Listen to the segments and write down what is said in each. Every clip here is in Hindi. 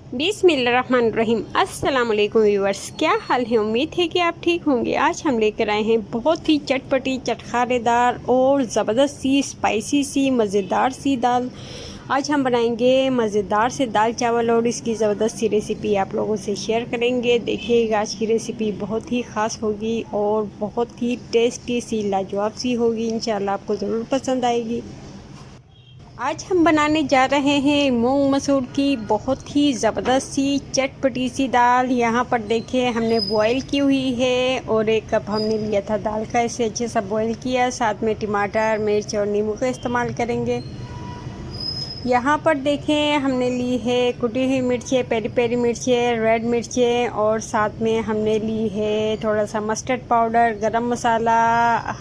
बिस्मिल्लाहिर्रहमानिर्रहीम। अस्सलाम वालेकुम व्यूअर्स, क्या हाल है। उम्मीद है कि आप ठीक होंगे। आज हम लेकर आए हैं बहुत ही चटपटी, चटखारेदार और ज़बरदस्त सी स्पाइसी सी मज़ेदार सी दाल। आज हम बनाएंगे मज़ेदार से दाल चावल और इसकी ज़बरदस्त सी रेसिपी आप लोगों से शेयर करेंगे। देखिएगा, आज की रेसिपी बहुत ही ख़ास होगी और बहुत ही टेस्टी सी लाजवाब सी होगी। इंशाल्लाह आपको ज़रूर पसंद आएगी। आज हम बनाने जा रहे हैं मूंग मसूर की बहुत ही ज़बरदस्त सी चटपटी सी दाल। यहाँ पर देखिए, हमने बॉईल की हुई है और 1 कप हमने लिया था दाल का। इसे अच्छे से बॉईल किया, साथ में टमाटर, मिर्च और नींबू का इस्तेमाल करेंगे। यहाँ पर देखें, हमने ली है कुटी हुई मिर्चें, पेरी पेरी मिर्चें, रेड मिर्चें और साथ में हमने ली है थोड़ा सा मस्टर्ड पाउडर, गरम मसाला,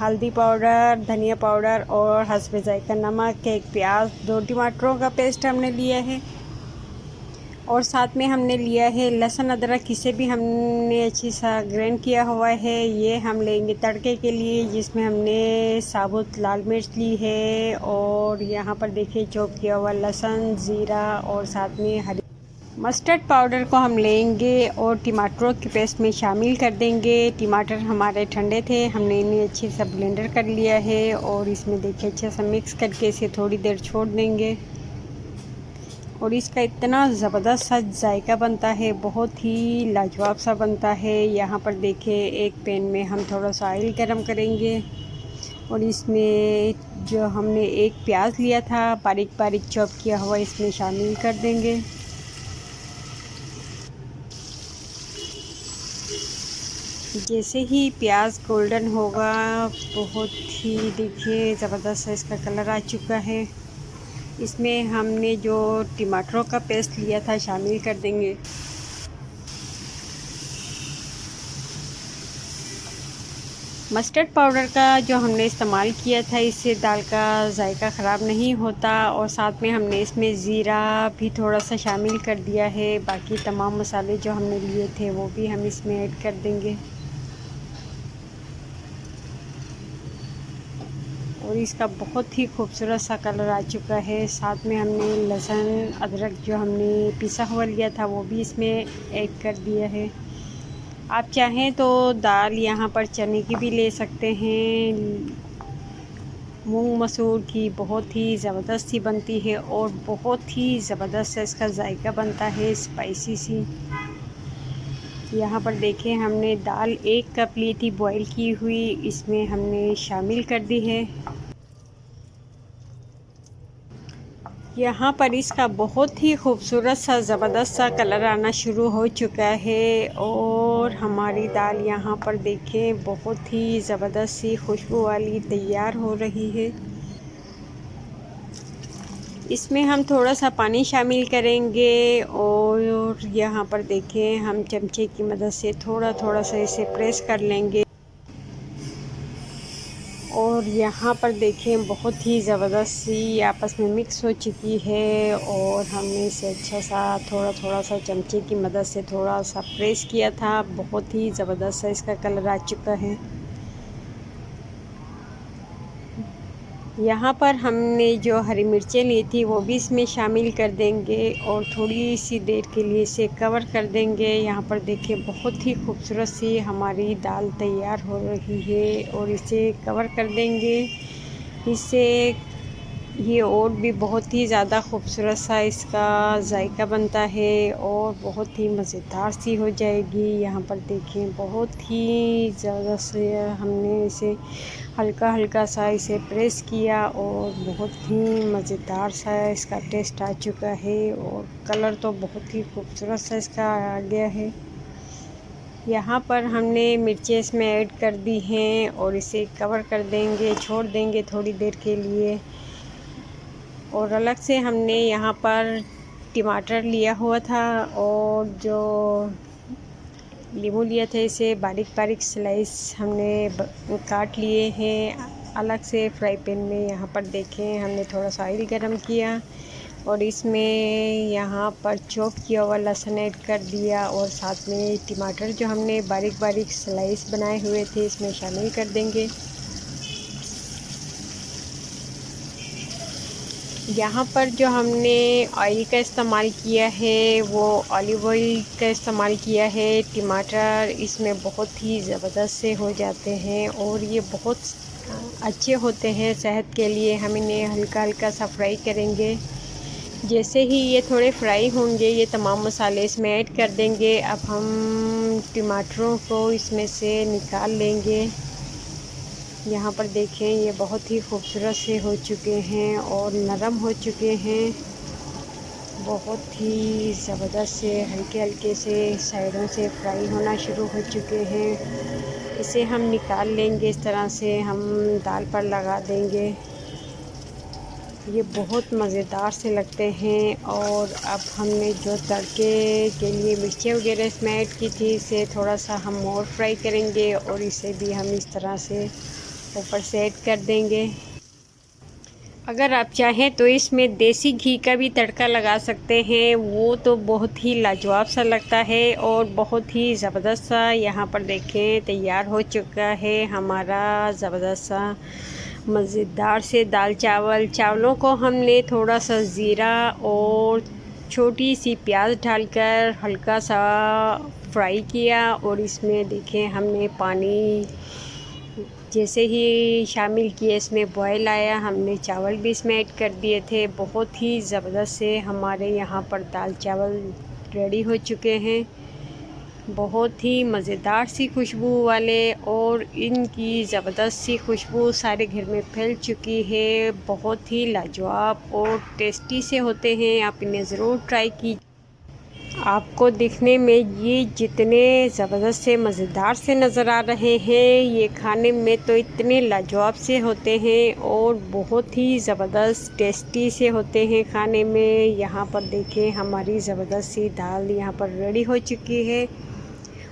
हल्दी पाउडर, धनिया पाउडर और हस्बे जायका नमक, 1 प्याज, 2 टमाटरों का पेस्ट हमने लिया है और साथ में हमने लिया है लहसुन अदरक। इसे भी हमने अच्छी सा ग्राइंड किया हुआ है। ये हम लेंगे तड़के के लिए, जिसमें हमने साबुत लाल मिर्च ली है और यहाँ पर देखिए चॉप किया हुआ लहसुन, ज़ीरा और साथ में हरी मस्टर्ड पाउडर को हम लेंगे और टमाटरों की पेस्ट में शामिल कर देंगे। टमाटर हमारे ठंडे थे, हमने इन्हें अच्छे से ब्लेंडर कर लिया है और इसमें देखिए अच्छे से मिक्स करके इसे थोड़ी देर छोड़ देंगे और इसका इतना ज़बरदस्त सा जायका बनता है, बहुत ही लाजवाब सा बनता है। यहाँ पर देखिए, एक पैन में हम थोड़ा सा ऑयल गरम करेंगे और इसमें जो हमने 1 प्याज लिया था बारीक बारीक चॉप किया हुआ, इसमें शामिल कर देंगे। जैसे ही प्याज गोल्डन होगा, बहुत ही देखिए ज़बरदस्त सा इसका कलर आ चुका है। इसमें हमने जो टमाटरों का पेस्ट लिया था शामिल कर देंगे। मस्टर्ड पाउडर का जो हमने इस्तेमाल किया था, इससे दाल का जायका ख़राब नहीं होता और साथ में हमने इसमें ज़ीरा भी थोड़ा सा शामिल कर दिया है। बाकी तमाम मसाले जो हमने लिए थे वो भी हम इसमें ऐड कर देंगे और इसका बहुत ही खूबसूरत सा कलर आ चुका है। साथ में हमने लहसुन अदरक जो हमने पिसा हुआ लिया था वो भी इसमें ऐड कर दिया है। आप चाहें तो दाल यहाँ पर चने की भी ले सकते हैं। मूंग मसूर की बहुत ही ज़बरदस्त सी बनती है और बहुत ही ज़बरदस्त इसका जायका बनता है, स्पाइसी सी। यहाँ पर देखें, हमने दाल 1 कप ली थी बॉईल की हुई, इसमें हमने शामिल कर दी है। यहाँ पर इसका बहुत ही खूबसूरत सा ज़बरदस्त सा कलर आना शुरू हो चुका है और हमारी दाल यहाँ पर देखें बहुत ही ज़बरदस्त सी खुशबू वाली तैयार हो रही है। इसमें हम थोड़ा सा पानी शामिल करेंगे और यहाँ पर देखें, हम चमचे की मदद से थोड़ा थोड़ा सा इसे प्रेस कर लेंगे और यहाँ पर देखें बहुत ही ज़बरदस्त सी आपस में मिक्स हो चुकी है और हमने इसे अच्छा सा थोड़ा थोड़ा सा चमचे की मदद से थोड़ा सा प्रेस किया था। बहुत ही ज़बरदस्त सा इसका कलर आ चुका है। यहाँ पर हमने जो हरी मिर्चें ली थी वो भी इसमें शामिल कर देंगे और थोड़ी सी देर के लिए इसे कवर कर देंगे। यहाँ पर देखिए बहुत ही खूबसूरत सी हमारी दाल तैयार हो रही है और इसे कवर कर देंगे। इससे ये और भी बहुत ही ज़्यादा खूबसूरत सा इसका जायका बनता है और बहुत ही मज़ेदार सी हो जाएगी। यहाँ पर देखें, बहुत ही ज़्यादा से हमने इसे हल्का हल्का सा इसे प्रेस किया और बहुत ही मज़ेदार सा इसका टेस्ट आ चुका है और कलर तो बहुत ही खूबसूरत सा इसका आ गया है। यहाँ पर हमने मिर्चें इसमें ऐड कर दी हैं और इसे कवर कर देंगे, छोड़ देंगे थोड़ी देर के लिए। और अलग से हमने यहाँ पर टमाटर लिया हुआ था और जो नींबू लिया था, इसे बारीक बारीक स्लाइस हमने काट लिए हैं। अलग से फ्राई पैन में यहाँ पर देखें, हमने थोड़ा सा ऑयल गरम किया और इसमें यहाँ पर चॉप किया हुआ लहसुन ऐड कर दिया और साथ में टमाटर जो हमने बारीक बारीक स्लाइस बनाए हुए थे इसमें शामिल कर देंगे। यहाँ पर जो हमने ऑयल का इस्तेमाल किया है वो ऑलिव ऑयल का इस्तेमाल किया है। टमाटर इसमें बहुत ही ज़बरदस्त से हो जाते हैं और ये बहुत अच्छे होते हैं सेहत के लिए। हम इन्हें हल्का हल्का सा फ्राई करेंगे। जैसे ही ये थोड़े फ्राई होंगे ये तमाम मसाले इसमें ऐड कर देंगे। अब हम टमाटरों को इसमें से निकाल लेंगे। यहाँ पर देखें ये बहुत ही खूबसूरत से हो चुके हैं और नरम हो चुके हैं। बहुत ही ज़बरदस्त से हल्के हल्के से साइडों से फ्राई होना शुरू हो चुके हैं। इसे हम निकाल लेंगे। इस तरह से हम दाल पर लगा देंगे। ये बहुत मज़ेदार से लगते हैं। और अब हमने जो तड़के के लिए मिर्चें वगैरह इसमें ऐड की थी इसे थोड़ा सा हम और फ्राई करेंगे और इसे भी हम इस तरह से ऊपर से ऐड कर देंगे। अगर आप चाहें तो इसमें देसी घी का भी तड़का लगा सकते हैं। वो तो बहुत ही लाजवाब सा लगता है और बहुत ही ज़बरदस्त सा। यहाँ पर देखें तैयार हो चुका है हमारा ज़बरदस्त सा मज़ेदार से दाल चावल। चावलों को हमने थोड़ा सा ज़ीरा और छोटी सी प्याज डालकर हल्का सा फ्राई किया और इसमें देखें हमने पानी जैसे ही शामिल किए इसमें बॉयल आया हमने चावल भी इसमें ऐड कर दिए थे। बहुत ही ज़बरदस्त से हमारे यहाँ पर दाल चावल रेडी हो चुके हैं। बहुत ही मज़ेदार सी खुशबू वाले और इनकी ज़बरदस्त सी खुशबू सारे घर में फैल चुकी है। बहुत ही लाजवाब और टेस्टी से होते हैं। आप इन्हें ज़रूर ट्राई कीजिए। आपको दिखने में ये जितने ज़बरदस्त से मज़ेदार से नज़र आ रहे हैं ये खाने में तो इतने लाजवाब से होते हैं और बहुत ही ज़बरदस्त टेस्टी से होते हैं खाने में। यहाँ पर देखें हमारी ज़बरदस्त सी दाल यहाँ पर रेडी हो चुकी है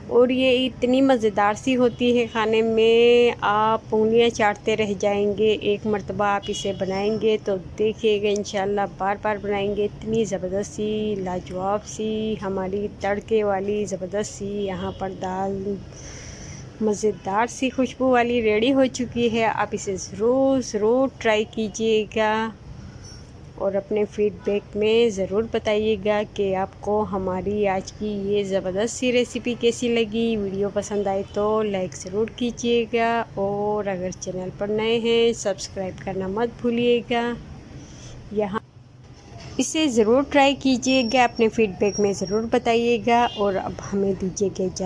और ये इतनी मज़ेदार सी होती है खाने में आप उंगलियां चाटते रह जाएंगे। एक मर्तबा आप इसे बनाएंगे तो देखिएगा इंशाल्लाह बार बार बनाएंगे। इतनी ज़बरदस्त सी लाजवाब सी हमारी तड़के वाली ज़बरदस्त सी यहाँ पर दाल मज़ेदार सी खुशबू वाली रेडी हो चुकी है। आप इसे ज़रूर ट्राई कीजिएगा और अपने फीडबैक में ज़रूर बताइएगा कि आपको हमारी आज की ये ज़बरदस्त सी रेसिपी कैसी लगी। वीडियो पसंद आए तो लाइक ज़रूर कीजिएगा और अगर चैनल पर नए हैं सब्सक्राइब करना मत भूलिएगा। यहाँ इसे ज़रूर ट्राई कीजिएगा, अपने फीडबैक में ज़रूर बताइएगा और अब हमें दीजिएगा इजाज़त।